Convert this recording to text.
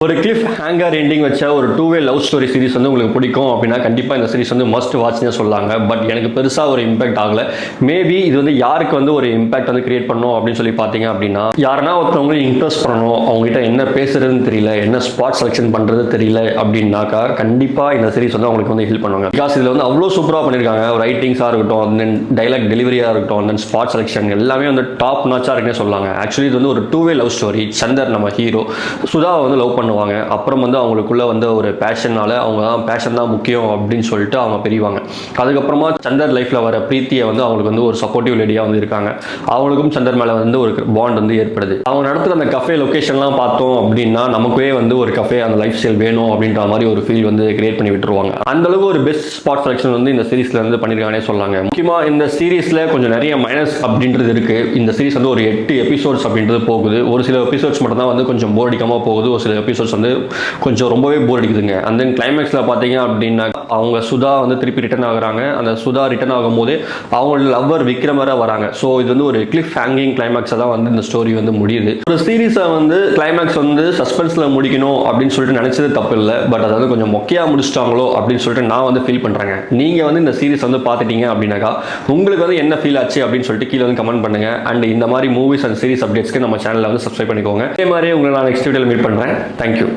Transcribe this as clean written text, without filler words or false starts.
ஒரு Cliff hanger ending வச்ச ஒரு 2-வே லவ் ஸ்டோரி சீரிஸ் வந்து உங்களுக்கு பிடிக்கும் அப்படின்னா கண்டிப்பாக இந்த சீரிஸ் வந்து மஸ்ட் வாட்ச்னே சொல்லாங்க. பட் எனக்கு பெருசாக ஒரு இம்பாக்ட் ஆகலை. மேபி இது வந்து யாருக்கு வந்து ஒரு இம்பாக்ட் வந்து கிரியேட் பண்ணணும் அப்படின்னு சொல்லி பார்த்தீங்க அப்படின்னா, யாருன்னா ஒருத்தவங்களும் இம்ப்ரெஸ் பண்ணணும், அவங்ககிட்ட என்ன பேசுறதுன்னு தெரியல, என்ன ஸ்பாட் செலெக்ஷன் பண்ணுறது தெரியல அப்படின்னாக்கா கண்டிப்பாக இந்த சீரிஸ் வந்து அவங்களுக்கு வந்து ஹெல்ப் பண்ணுவாங்க. பிகாஸ் இதில் வந்து அவ்வளோ சூப்பராக பண்ணியிருக்காங்க. ரைட்டிங்ஸாக இருக்கட்டும், தென் டைலாக் டெலிவரியாக இருக்கட்டும், தென் ஸ்பாட் செலெக்ஷன் எல்லாமே வந்து டாப் நாச்சாக இருக்குன்னே சொல்லாங்க. ஆக்சுவலி இது வந்து ஒரு 2-வே லவ் ஸ்டோரி. சந்தர் நம்ம ஹீரோ சுதாவை வந்து லவ் பண்ணுவாங்க. அப்புறம் வந்து அவங்களுக்குள்ள வந்து ஒரு பேஷனால அவங்க தான் பேஷன் தான் முக்கியம் அப்படின்னு சொல்லிட்டு அவங்க பிரிவாங்க. அதுக்கப்புறமா சந்தர் லைஃப்ல வர பிரீத்தியை வந்து அவங்களுக்கு வந்து ஒரு சப்போர்ட்டிவ் லேடியா வந்து இருக்காங்க. அவங்களுக்கும் சந்தர் மேல வந்து ஒரு பாண்ட் வந்து ஏற்படுது. அவங்க நடத்துற அந்த கஃபே லொகேஷன்லாம் பார்த்தோம் அப்படின்னா நமக்கே வந்து ஒரு கஃபே அந்த லைஃப் ஸ்டைல் வேணும் அப்படின்ற மாதிரி ஒரு ஃபீல் வந்து கிரியேட் பண்ணி விட்டுருவாங்க. அந்த அளவுக்கு ஒரு பெஸ்ட் ஸ்பாட் செலெக்ஷன் வந்து இந்த சீரிஸ்ல வந்து பண்ணிருக்காங்கன்னே சொல்லாங்க. முக்கியமா இந்த சீரிஸ்ல கொஞ்சம் நிறைய மைனஸ் அப்படின்றது இருக்கு. இந்த சீரிஸ் வந்து ஒரு 8 எபிசோட்ஸ் அப்படின்றது போகுது. ஒரு சில எபிசோட்ஸ் மட்டும் தான் வந்து கொஞ்சம் போர் அடிக்காம போகுது. ஒரு சில எபிசோட்ஸ் வந்து கொஞ்சம் ரொம்பவே போர் அடிக்குதுங்க. அந்த கிளைமேக்ஸ்ல பாத்தீங்க அப்படின்னா அவங்க சுதா வந்து திருப்பி ரிட்டர்ன் ஆகுறாங்க. அந்த சுதா ரிட்டர்ன் ஆகும்போது அவங்களோட லவ்வர் விக்ரம் வர வராங்க. ஸோ இது வந்து ஒரு கிளிஃப் ஹேங்கிங் கிளைமேக்ஸ் தான் வந்து இந்த ஸ்டோரி வந்து முடியுது. ஒரு சீரிஸை வந்து கிளைமேக்ஸ் வந்து சஸ்பென்ஸ்ல முடிக்கணும் அப்படின்னு சொல்லிட்டு நினைச்சது தப்பு இல்லை. பட் அதை வந்து கொஞ்சம் மொக்கையா முடிச்சிட்டாங்களோ அப்படின்னு சொல்லிட்டு நான் வந்து ஃபீல் பண்றேங்க. நீங்க வந்து இந்த சீரிஸ் வந்து பார்த்துட்டீங்க அப்படின்னாக்கா உங்களுக்கு வந்து என்ன ஃபீல் ஆச்சு அப்படின்னு சொல்லிட்டு கீழே வந்து கமெண்ட் பண்ணுங்க. அண்ட் இந்த மாதிரி மூவிஸ் அண்ட் சீரிஸ் அப்டேட்ஸ்க்கு நம்ம சேனலை வந்து சப்ஸ்கிரைப் பண்ணிக்கோங்க. இதே மாதிரி உங்களை நான் நெக்ஸ்ட் வீடியோவில் மீட் பண்றேன். தேங்க்யூ.